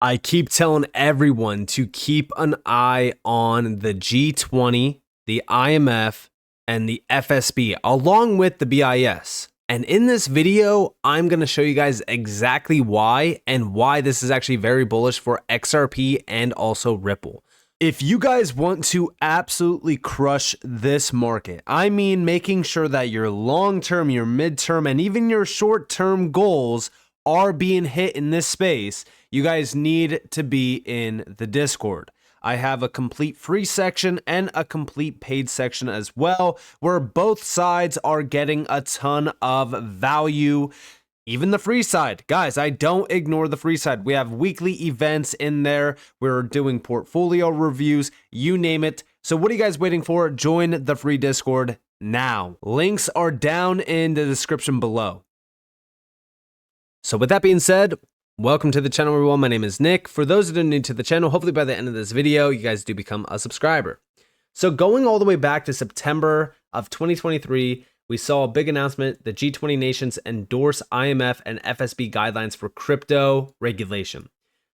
I keep telling everyone to keep an eye on the G20, the IMF, and the FSB, along with the BIS. And in this video, I'm going to show you guys exactly why and why this is actually very bullish for XRP and also Ripple. If you guys want to absolutely crush this market, I mean making sure that your long-term, your mid-term, and even your short-term goals are being hit in this space, you guys need to be in the Discord. I have a complete free section and a complete paid section as well, where both sides are getting a ton of value. Even the free side. Guys, I don't ignore the free side. We have weekly events in there. We're doing portfolio reviews, you name it. So what are you guys waiting for? Join the free Discord now. Links are down in the description below. So with that being said, welcome to the channel, everyone. My name is Nick. For those that are new to the channel, hopefully by the end of this video, you guys do become a subscriber. So going all the way back to September of 2023, we saw a big announcement. The G20 nations endorse IMF and FSB guidelines for crypto regulation.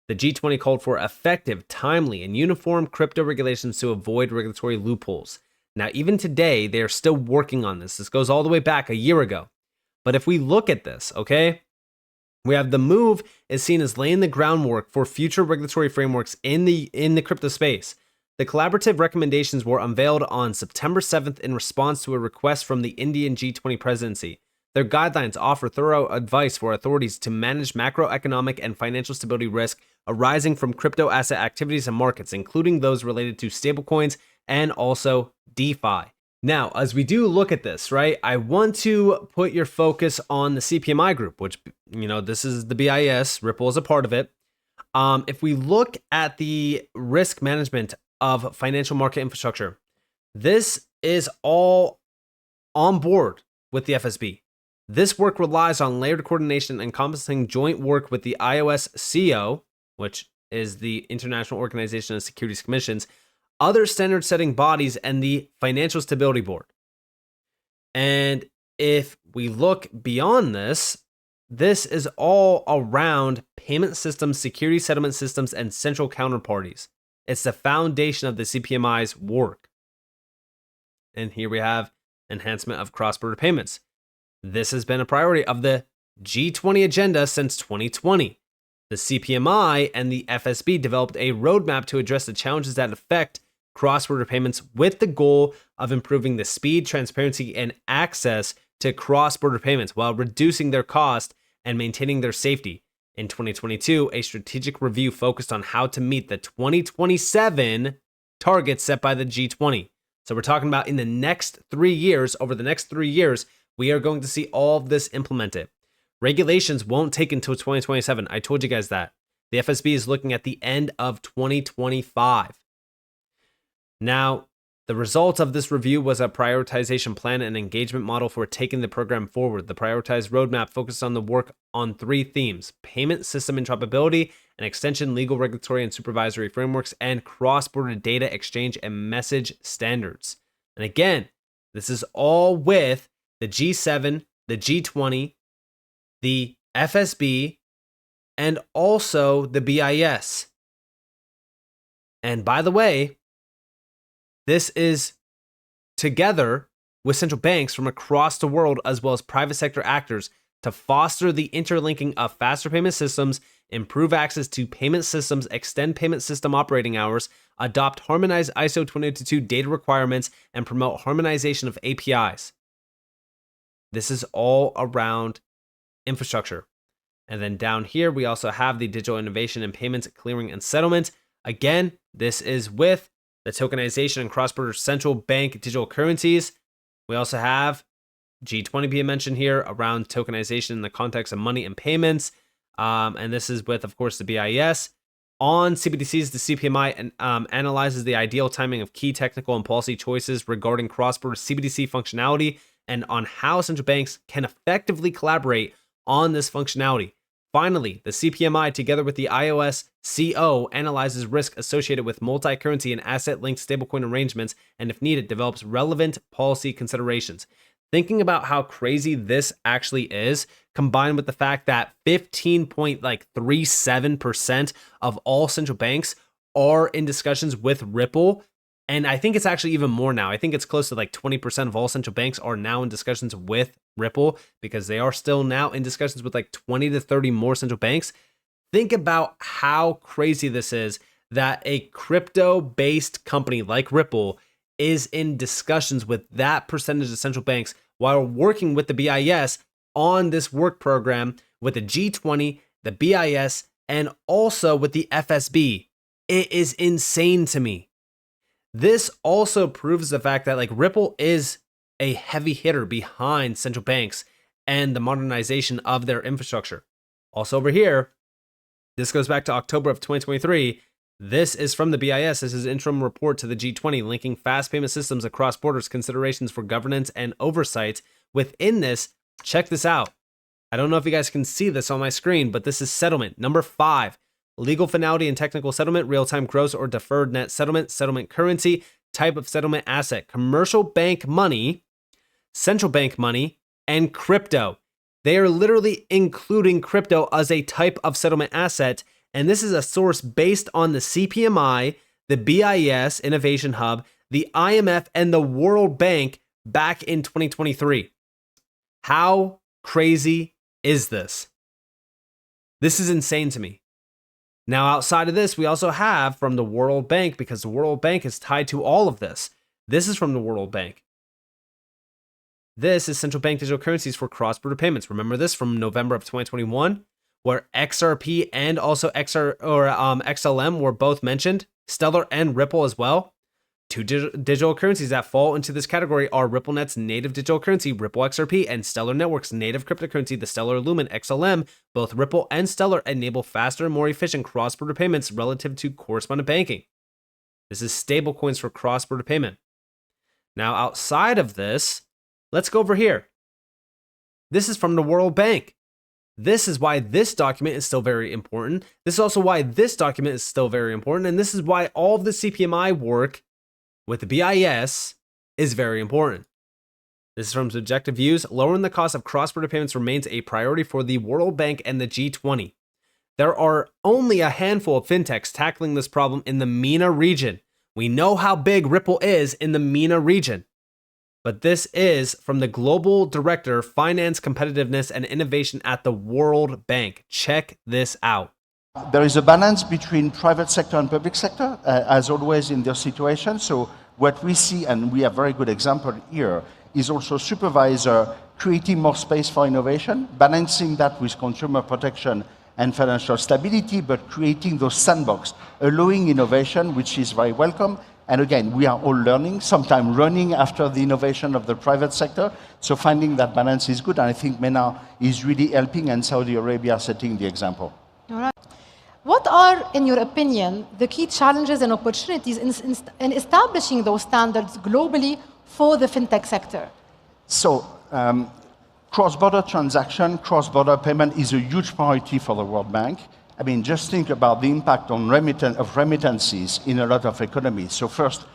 The G20 called for effective, timely, and uniform crypto regulations to avoid regulatory loopholes. Now, even today, they are still working on this. This goes all the way back a year ago. But if we look at this, okay, we have the move is seen as laying the groundwork for future regulatory frameworks in the crypto space. The collaborative recommendations were unveiled on September 7th in response to a request from the Indian G20 presidency. Their guidelines offer thorough advice for authorities to manage macroeconomic and financial stability risk arising from crypto asset activities and markets, including those related to stablecoins and also DeFi. Now, as we do look at this, right, I want to put your focus on the CPMI group, which, you know, this is the BIS, Ripple is a part of it. If we look at the risk management of financial market infrastructure, this is all on board with the FSB. This work relies on layered coordination encompassing joint work with the IOSCO, which is the International Organization of Securities Commissions, other standard-setting bodies, and the Financial Stability Board. And if we look beyond this, this is all around payment systems, security settlement systems, and central counterparties. It's the foundation of the CPMI's work. And here we have enhancement of cross-border payments. This has been a priority of the G20 agenda since 2020. The CPMI and the FSB developed a roadmap to address the challenges that affect cross-border payments with the goal of improving the speed, transparency, and access to cross-border payments while reducing their cost and maintaining their safety. In 2022, a strategic review focused on how to meet the 2027 targets set by the G20. So we're talking about in the next 3 years, over the next 3 years, we are going to see all of this implemented. Regulations won't take until 2027. I told you guys that. The FSB is looking at the end of 2025. Now, the result of this review was a prioritization plan and engagement model for taking the program forward. The prioritized roadmap focused on the work on 3 themes: payment system interoperability, an extension, legal, regulatory, and supervisory frameworks, and cross-border data exchange and message standards. And again, this is all with the G7, the G20, the FSB, and also the BIS. And by the way, this is together with central banks from across the world, as well as private sector actors, to foster the interlinking of faster payment systems, improve access to payment systems, extend payment system operating hours, adopt harmonized ISO 20022 data requirements, and promote harmonization of APIs. This is all around infrastructure. And then down here, we also have the digital innovation and payments, clearing, and settlement. Again, this is with the tokenization and cross-border central bank digital currencies. We also have G20 being mentioned here around tokenization in the context of money and payments. And this is with, of course, the BIS. On CBDCs, the CPMI analyzes the ideal timing of key technical and policy choices regarding cross-border CBDC functionality and on how central banks can effectively collaborate on this functionality. Finally, the CPMI, together with the IOSCO, analyzes risk associated with multi-currency and asset-linked stablecoin arrangements, and if needed, develops relevant policy considerations. Thinking about how crazy this actually is, combined with the fact that 15.37% of all central banks are in discussions with Ripple. And I think it's actually even more now. I think it's close to like 20% of all central banks are now in discussions with Ripple, because they are still now in discussions with like 20 to 30 more central banks. Think about how crazy this is that a crypto-based company like Ripple is in discussions with that percentage of central banks while working with the BIS on this work program with the G20, the BIS, and also with the FSB. It is insane to me. This also proves the fact that like Ripple is a heavy hitter behind central banks and the modernization of their infrastructure. Also over here, this goes back to October of 2023. This is from the BIS. This is an interim report to the G20 linking fast payment systems across borders, considerations for governance and oversight. Within this, check this out. I don't know if you guys can see this on my screen, but this is settlement. Number 5, legal finality and technical settlement, real-time gross or deferred net settlement, settlement currency, type of settlement asset, commercial bank money, central bank money, and crypto. They are literally including crypto as a type of settlement asset. And this is a source based on the CPMI, the BIS Innovation Hub, the IMF, and the World Bank back in 2023. How crazy is this? This is insane to me. Now, outside of this, we also have from the World Bank, because the World Bank is tied to all of this. This is from the World Bank. This is central bank digital currencies for cross-border payments. Remember this from November of 2021, where XRP and also XLM were both mentioned, Stellar and Ripple as well. 2 digital currencies that fall into this category are RippleNet's native digital currency, Ripple XRP, and Stellar Networks' native cryptocurrency, the Stellar Lumen XLM. Both Ripple and Stellar enable faster and more efficient cross-border payments relative to correspondent banking. This is stablecoins for cross-border payment. Now, outside of this, let's go over here. This is from the World Bank. This is why this document is still very important. This is also why this document is still very important. And this is why all of the CPMI work with the BIS is very important. This is from Subjective Views. Lowering the cost of cross-border payments remains a priority for the World Bank and the G20. There are only a handful of fintechs tackling this problem in the MENA region. We know how big Ripple is in the MENA region. But this is from the Global Director, Finance, Competitiveness, and Innovation at the World Bank. Check this out. There is a balance between private sector and public sector, as always in their situation. So what we see, and we have a very good example here, is also supervisor creating more space for innovation, balancing that with consumer protection and financial stability, but creating those sandbox, allowing innovation, which is very welcome. And again, we are all learning, sometimes running after the innovation of the private sector. So finding that balance is good. And I think MENA is really helping, and Saudi Arabia setting the example. All right. What are, in your opinion, the key challenges and opportunities in establishing those standards globally for the fintech sector? So, cross-border transaction, cross-border payment is a huge priority for the World Bank. I mean, just think about the impact on remittances in a lot of economies. So first,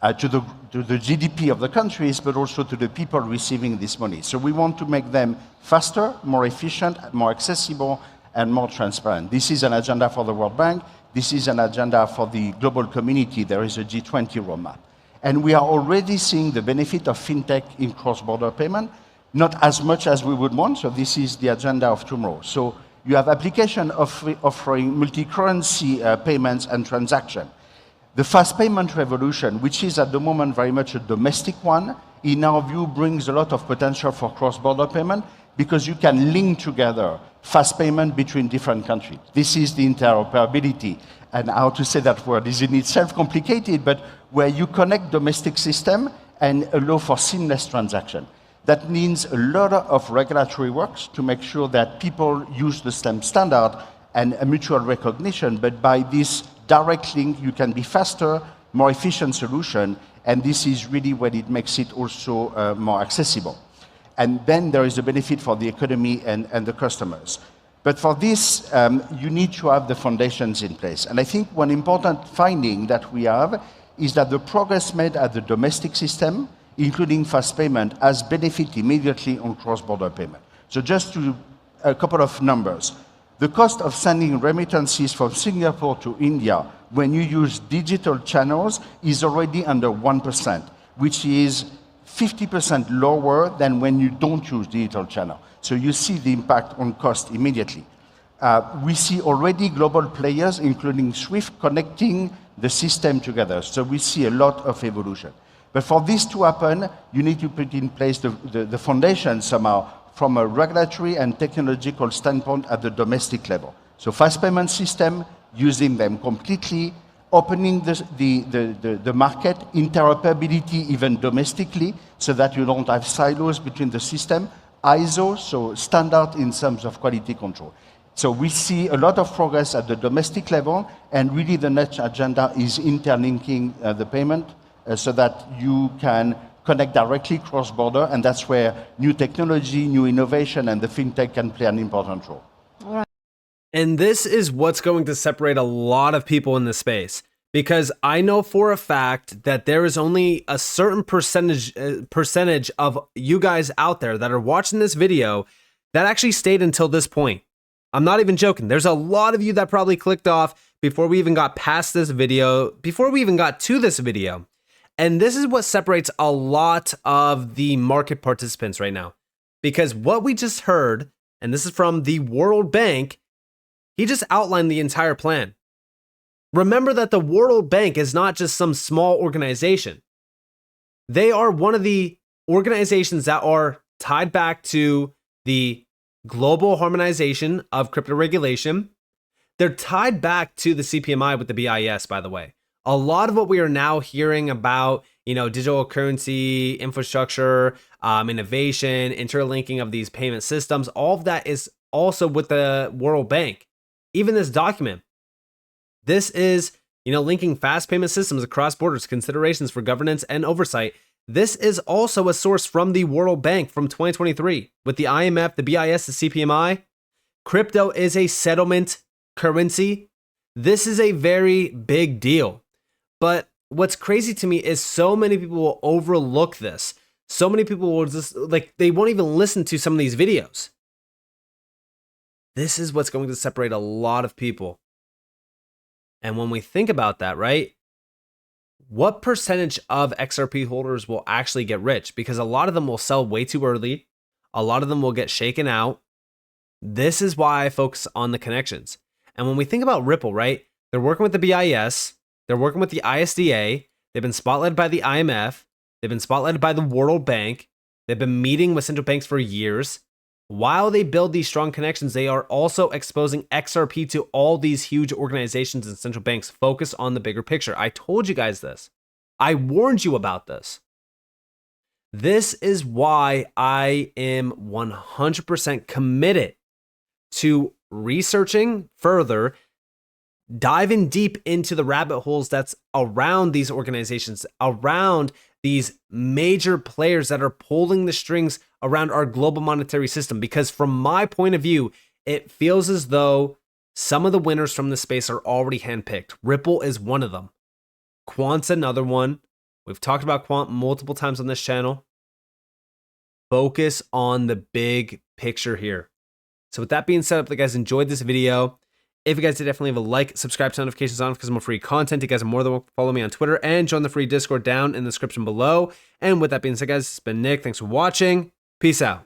to the GDP of the countries, but also to the people receiving this money. So we want to make them faster, more efficient, more accessible, and more transparent. This is an agenda for the World Bank. This is an agenda for the global community. There is a G20 roadmap. And we are already seeing the benefit of fintech in cross-border payment, not as much as we would want. So this is the agenda of tomorrow. So you have application offering multi-currency payments and transaction. The fast payment revolution, which is at the moment very much a domestic one, in our view brings a lot of potential for cross-border payment because you can link together fast payment between different countries. This is the interoperability. And how to say that word is in itself complicated, but where you connect domestic system and allow for seamless transaction. That means a lot of regulatory works to make sure that people use the same standard and a mutual recognition, but by this direct link, you can be faster, more efficient solution, and this is really what it makes it also more accessible. And then there is a benefit for the economy and the customers. But for this, you need to have the foundations in place. And I think one important finding that we have is that the progress made at the domestic system including fast payment, has benefit immediately on cross-border payment. So just to a couple of numbers. The cost of sending remittances from Singapore to India when you use digital channels is already under 1%, which is 50% lower than when you don't use digital channel. So you see the impact on cost immediately. We see already global players, including SWIFT, connecting the system together. So we see a lot of evolution. But for this to happen, you need to put in place the foundation somehow from a regulatory and technological standpoint at the domestic level. So fast payment system, using them completely, opening the market, interoperability even domestically, so that you don't have silos between the system, ISO, so standard in terms of quality control. So we see a lot of progress at the domestic level, and really the next agenda is interlinking the payment so that you can connect directly cross-border, and that's where new technology, new innovation, and the fintech can play an important role. All right. And this is what's going to separate a lot of people in this space, because I know for a fact that there is only a certain percentage of you guys out there that are watching this video that actually stayed until this point. I'm not even joking. There's a lot of you that probably clicked off before we even got past this video, before we even got to this video. And this is what separates a lot of the market participants right now. Because what we just heard, and this is from the World Bank, he just outlined the entire plan. Remember that the World Bank is not just some small organization. They are one of the organizations that are tied back to the global harmonization of crypto regulation. They're tied back to the CPMI with the BIS, by the way. A lot of what we are now hearing about, digital currency, infrastructure, innovation, interlinking of these payment systems, all of that is also with the World Bank. Even this document, this is, linking fast payment systems across borders, considerations for governance and oversight. This is also a source from the World Bank from 2023 with the IMF, the BIS, the CPMI. Crypto is a settlement currency. This is a very big deal. But what's crazy to me is so many people will overlook this. So many people will just, they won't even listen to some of these videos. This is what's going to separate a lot of people. And when we think about that, right? What percentage of XRP holders will actually get rich? Because a lot of them will sell way too early. A lot of them will get shaken out. This is why I focus on the connections. And when we think about Ripple, right? They're working with the BIS. They're working with the ISDA. They've been spotlighted by the IMF. They've been spotlighted by the World Bank. They've been meeting with central banks for years. While they build these strong connections, they are also exposing XRP to all these huge organizations and central banks. Focus on the bigger picture. I told you guys this. I warned you about this. This is why I am 100% committed to researching further, diving deep into the rabbit holes that's around these organizations, around these major players that are pulling the strings around our global monetary system. Because from my point of view, it feels as though some of the winners from this space are already handpicked. Ripple is one of them. Quant's another one. We've talked about Quant multiple times on this channel. Focus on the big picture here. So with that being said, I hope you guys enjoyed this video. If you guys did, definitely leave a like, subscribe, turn notifications on because more free content. You guys are more than welcome to follow me on Twitter and join the free Discord down in the description below. And with that being said, guys, it's been Nick. Thanks for watching. Peace out.